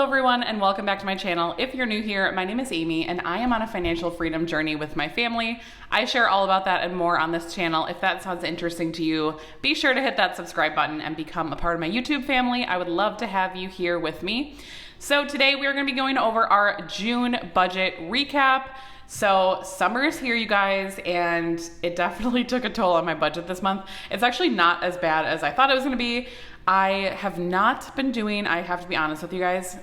Hello everyone and welcome back to my channel. If you're new here, my name is Amy and I am on a financial freedom journey with my family. I share all about that and more on this channel. If that sounds interesting to you, be sure to hit that subscribe button and become a part of my YouTube family. I would love to have you here with me. So today we're going to be going over our June budget recap. So summer is here, you guys, and it definitely took a toll on my budget this month. It's actually not as bad as I thought it was going to be. I have not been doing, I have to be honest with you guys.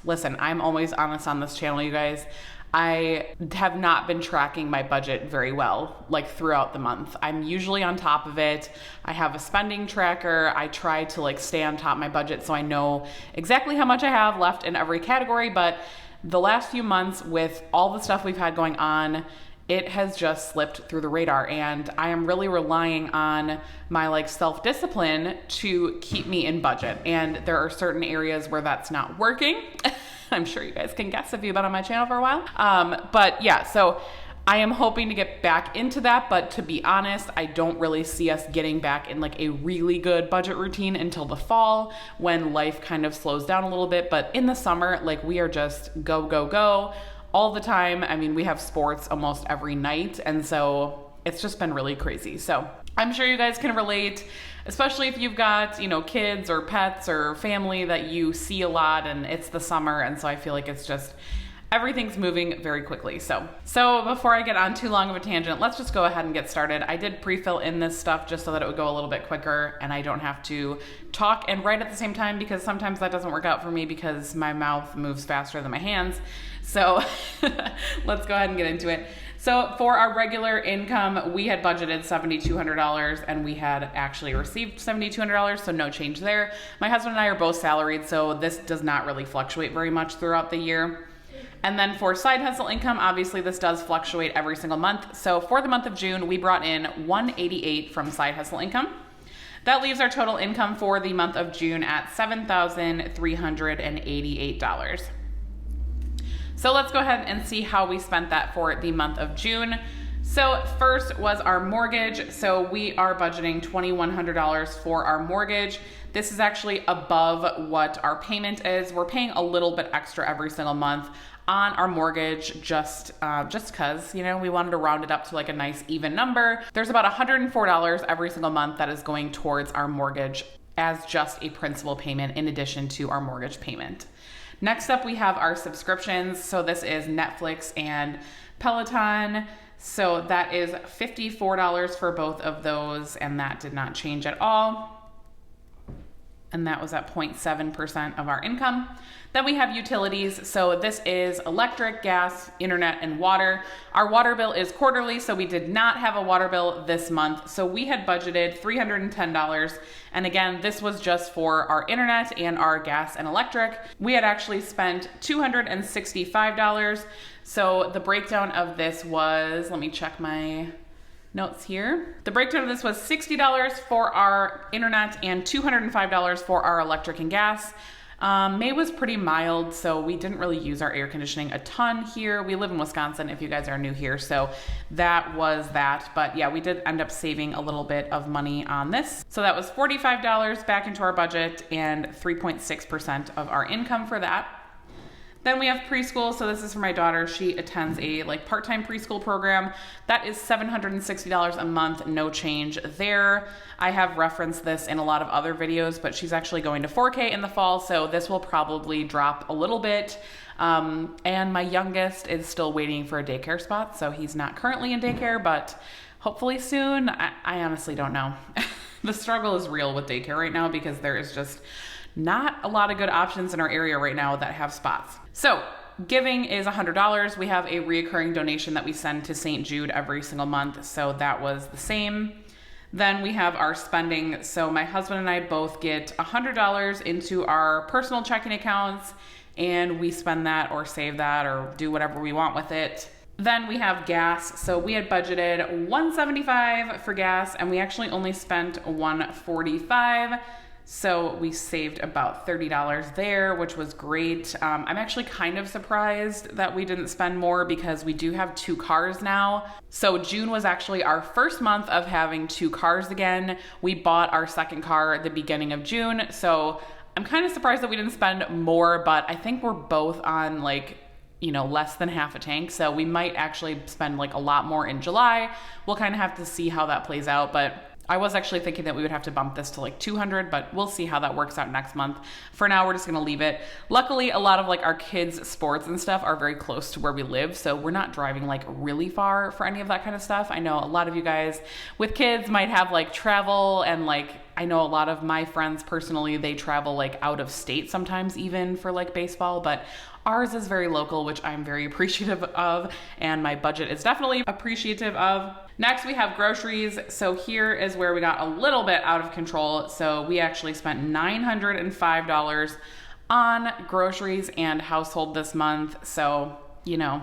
Listen, I'm always honest on this channel, you guys. I have not been tracking my budget very well, like throughout the month. I'm usually on top of it. I have a spending tracker. I try to stay on top of my budget so I know exactly how much I have left in every category, but the last few months with all the stuff we've had going on, it has just slipped through the radar, and I am really relying on my self-discipline to keep me in budget. And there are certain areas where that's not working. I'm sure you guys can guess if you've been on my channel for a while. But yeah, so I am hoping to get back into that, but to be honest, I don't really see us getting back in a really good budget routine until the fall when life kind of slows down a little bit. But in the summer, we are just go, go, go all the time. I mean, we have sports almost every night, and so it's just been really crazy. So I'm sure you guys can relate, especially if you've got, kids or pets or family that you see a lot and it's the summer. And so I feel like it's just, everything's moving very quickly. So before I get on too long of a tangent, let's just go ahead and get started. I did pre-fill in this stuff just so that it would go a little bit quicker and I don't have to talk and write at the same time, because sometimes that doesn't work out for me because my mouth moves faster than my hands. So let's go ahead and get into it. So for our regular income, we had budgeted $7,200 and we had actually received $7,200, so no change there. My husband and I are both salaried, so this does not really fluctuate very much throughout the year. And then for side hustle income, obviously this does fluctuate every single month. So for the month of June, we brought in $188 from side hustle income. That leaves our total income for the month of June at $7,388. So let's go ahead and see how we spent that for the month of June. So first was our mortgage. So we are budgeting $2,100 for our mortgage. This is actually above what our payment is. We're paying a little bit extra every single month on our mortgage just because, we wanted to round it up to a nice even number. There's about $104 every single month that is going towards our mortgage as just a principal payment in addition to our mortgage payment. Next up, we have our subscriptions. So this is Netflix and Peloton. So that is $54 for both of those, and that did not change at all. And that was at 0.7% of our income. Then we have utilities. So this is electric, gas, internet, and water. Our water bill is quarterly, so we did not have a water bill this month. So we had budgeted $310. And again, this was just for our internet and our gas and electric. We had actually spent $265. So the breakdown of this was, let me check my notes here. The breakdown of this was $60 for our internet and $205 for our electric and gas. May was pretty mild, so we didn't really use our air conditioning a ton here. We live in Wisconsin, if you guys are new here, so that was that. But yeah, we did end up saving a little bit of money on this. So that was $45 back into our budget and 3.6% of our income for that. Then we have preschool. So this is for my daughter. She attends a part-time preschool program. That is $760 a month, no change there. I have referenced this in a lot of other videos, but she's actually going to 4K in the fall, so this will probably drop a little bit. And my youngest is still waiting for a daycare spot, so he's not currently in daycare, but hopefully soon. I honestly don't know. The struggle is real with daycare right now because there is just not a lot of good options in our area right now that have spots. So giving is $100. We have a reoccurring donation that we send to St. Jude every single month. So that was the same. Then we have our spending. So my husband and I both get $100 into our personal checking accounts, and we spend that or save that or do whatever we want with it. Then we have gas. So we had budgeted $175 for gas, and we actually only spent $145. So we saved about $30 there, which was great. I'm actually kind of surprised that we didn't spend more because we do have 2 cars now. So June was actually our first month of having 2 cars again. We bought our second car at the beginning of June. So I'm kind of surprised that we didn't spend more, but I think we're both on like, you know, less than half a tank. So we might actually spend like a lot more in July. We'll kind of have to see how that plays out. But I was actually thinking that we would have to bump this to like 200, but we'll see how that works out next month. For now, we're just going to leave it. Luckily, a lot of like our kids' sports and stuff are very close to where we live. So we're not driving like really far for any of that kind of stuff. I know a lot of you guys with kids might have like travel, and like I know a lot of my friends personally, they travel like out of state sometimes even for like baseball, but ours is very local, which I'm very appreciative of, and my budget is definitely appreciative of. Next, we have groceries. So here is where we got a little bit out of control. So we actually spent $905 on groceries and household this month. So, you know,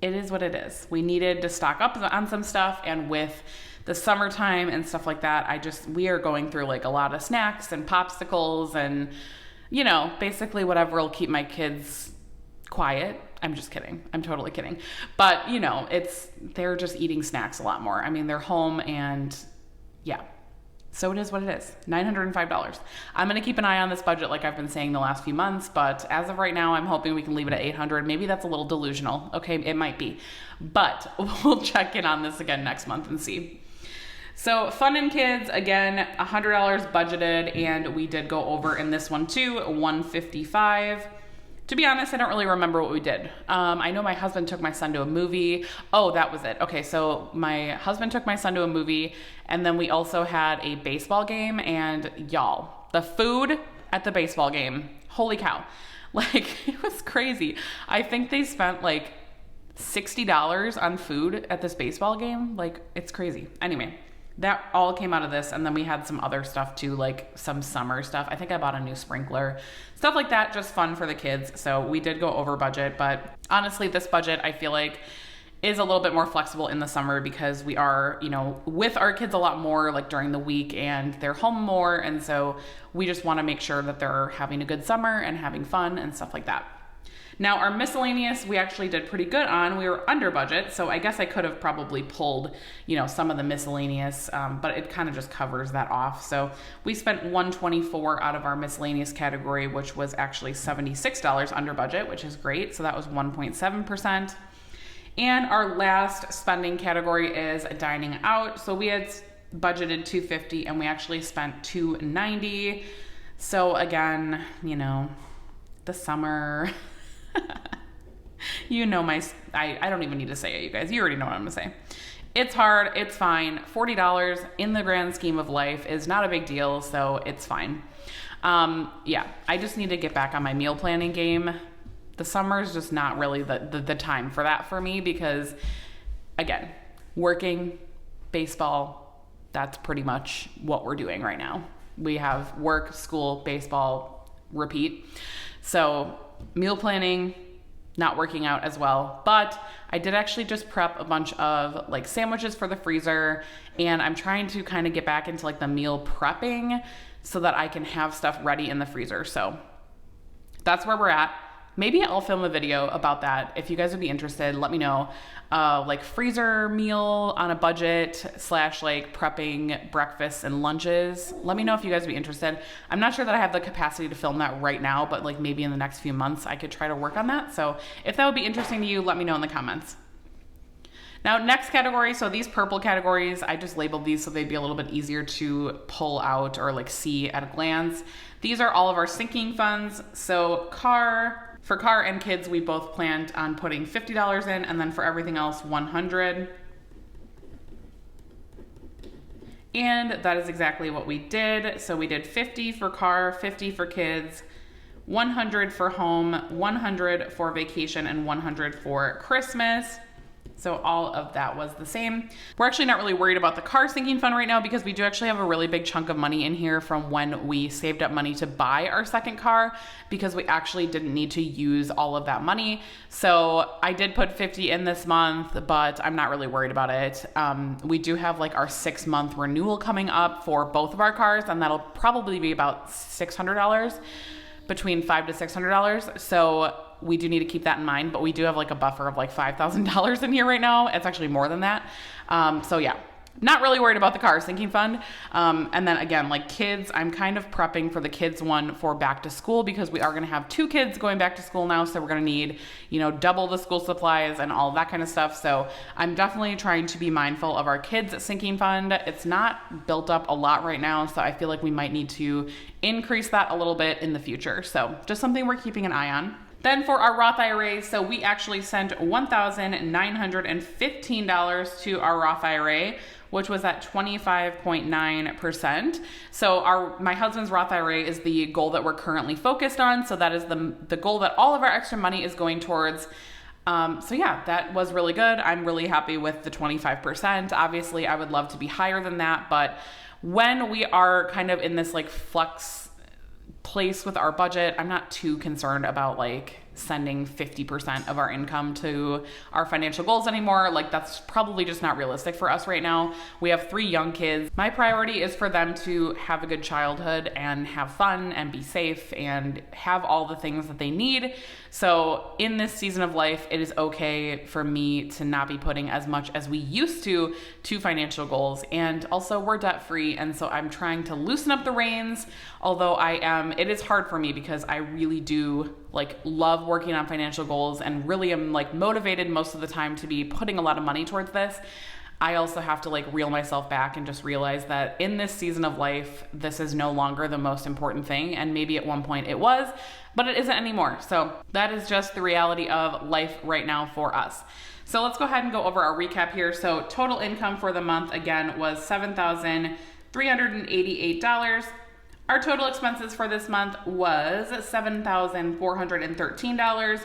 it is what it is. We needed to stock up on some stuff, and with the summertime and stuff like that, we are going through like a lot of snacks and popsicles and, you know, basically whatever will keep my kids quiet. I'm just kidding. I'm totally kidding. But, you know, they're just eating snacks a lot more. I mean, they're home, and yeah. So it is what it is. $905. I'm going to keep an eye on this budget like I've been saying the last few months, but as of right now, I'm hoping we can leave it at $800. Maybe that's a little delusional. Okay, it might be. But we'll check in on this again next month and see. So Fun and Kids, again, $100 budgeted, and we did go over in this one too, $155. To be honest, I don't really remember what we did. I know my husband took my son to a movie. Oh, that was it. Okay, so my husband took my son to a movie, and then we also had a baseball game, and y'all, the food at the baseball game, holy cow. Like, it was crazy. I think they spent like $60 on food at this baseball game. Like, it's crazy. Anyway, that all came out of this, and then we had some other stuff too, like some summer stuff. I think I bought a new sprinkler, stuff like that, just fun for the kids. So we did go over budget, but honestly, this budget I feel like is a little bit more flexible in the summer because we are, you know, with our kids a lot more like during the week, and they're home more, and so we just want to make sure that they're having a good summer and having fun and stuff like that. Now, our miscellaneous, we actually did pretty good on. We were under budget, so I guess I could have probably pulled, you know, some of the miscellaneous, but it kind of just covers that off. So we spent $124 out of our miscellaneous category, which was actually $76 under budget, which is great. So that was 1.7%. And our last spending category is dining out. So we had budgeted $250, and we actually spent $290. So again, you know, the summer... You know, I don't even need to say it, you guys. You already know what I'm gonna say. It's hard, it's fine. $40 in the grand scheme of life is not a big deal, so it's fine. Yeah, I just need to get back on my meal planning game. The summer is just not really the time for that for me because, again, working, baseball, that's pretty much what we're doing right now. We have work, school, baseball, repeat. So meal planning, not working out as well, but I did actually just prep a bunch of like sandwiches for the freezer, and I'm trying to kind of get back into like the meal prepping so that I can have stuff ready in the freezer. So that's where we're at. Maybe I'll film a video about that. If you guys would be interested, let me know. Like freezer meal on a budget / like prepping breakfasts and lunches. Let me know if you guys would be interested. I'm not sure that I have the capacity to film that right now, but like maybe in the next few months I could try to work on that. So if that would be interesting to you, let me know in the comments. Now, next category, so these purple categories, I just labeled these so they'd be a little bit easier to pull out or like see at a glance. These are all of our sinking funds. So for car and kids, we both planned on putting $50 in, and then for everything else, $100. And that is exactly what we did. So we did 50 for car, 50 for kids, 100 for home, 100 for vacation, and 100 for Christmas. So all of that was the same. We're actually not really worried about the car sinking fund right now because we do actually have a really big chunk of money in here from when we saved up money to buy our second car, because we actually didn't need to use all of that money. So I did put 50 in this month, but I'm not really worried about it. We do have like our 6-month renewal coming up for both of our cars, and that'll probably be about $600, between $500 to $600. So we do need to keep that in mind, but we do have like a buffer of like $5,000 in here right now. It's actually more than that. So yeah, not really worried about the car sinking fund. And then again, like kids, I'm kind of prepping for the kids one for back to school because we are going to have 2 kids going back to school now. So we're going to need, double the school supplies and all of that kind of stuff. So I'm definitely trying to be mindful of our kids sinking fund. It's not built up a lot right now. So I feel like we might need to increase that a little bit in the future. So just something we're keeping an eye on. Then for our Roth IRA, so we actually sent $1,915 to our Roth IRA, which was at 25.9%. So my husband's Roth IRA is the goal that we're currently focused on. So that is the goal that all of our extra money is going towards. So yeah, that was really good. I'm really happy with the 25%. Obviously, I would love to be higher than that, but when we are kind of in this like flux place with our budget, I'm not too concerned about like sending 50% of our income to our financial goals anymore. Like that's probably just not realistic for us right now. We have 3 young kids. My priority is for them to have a good childhood and have fun and be safe and have all the things that they need. So in this season of life, it is okay for me to not be putting as much as we used to financial goals. And also we're debt free. And so I'm trying to loosen up the reins, although it is hard for me because I really do like love working on financial goals and really am like motivated most of the time to be putting a lot of money towards this. I also have to like reel myself back and just realize that in this season of life, this is no longer the most important thing. And maybe at one point it was, but it isn't anymore. So that is just the reality of life right now for us. So let's go ahead and go over our recap here. So total income for the month again was $7,388. Our total expenses for this month was $7,413,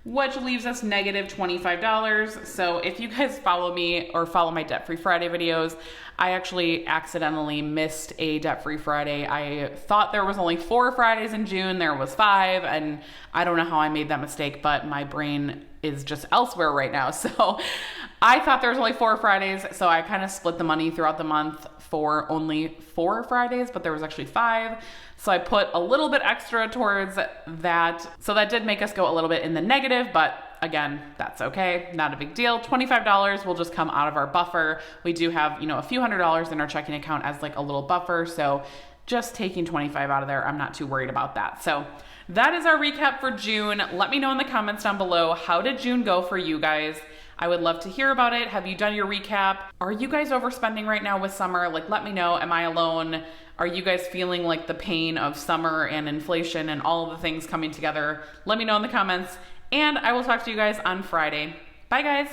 which leaves us negative $25. So if you guys follow me or follow my Debt Free Friday videos, I actually accidentally missed a Debt Free Friday. I thought there was only 4 Fridays in June. There was 5, and I don't know how I made that mistake, but my brain is just elsewhere right now. So I thought there was only 4 Fridays. So I kind of split the money throughout the month for only 4 Fridays, but there was actually 5. So I put a little bit extra towards that. So that did make us go a little bit in the negative, but again, that's okay. Not a big deal. $25 will just come out of our buffer. We do have, a few $100s in our checking account as like a little buffer. So just taking 25 out of there, I'm not too worried about that. So that is our recap for June. Let me know in the comments down below, how did June go for you guys? I would love to hear about it. Have you done your recap? Are you guys overspending right now with summer? Like, let me know. Am I alone? Are you guys feeling like the pain of summer and inflation and all of the things coming together? Let me know in the comments, and I will talk to you guys on Friday. Bye, guys.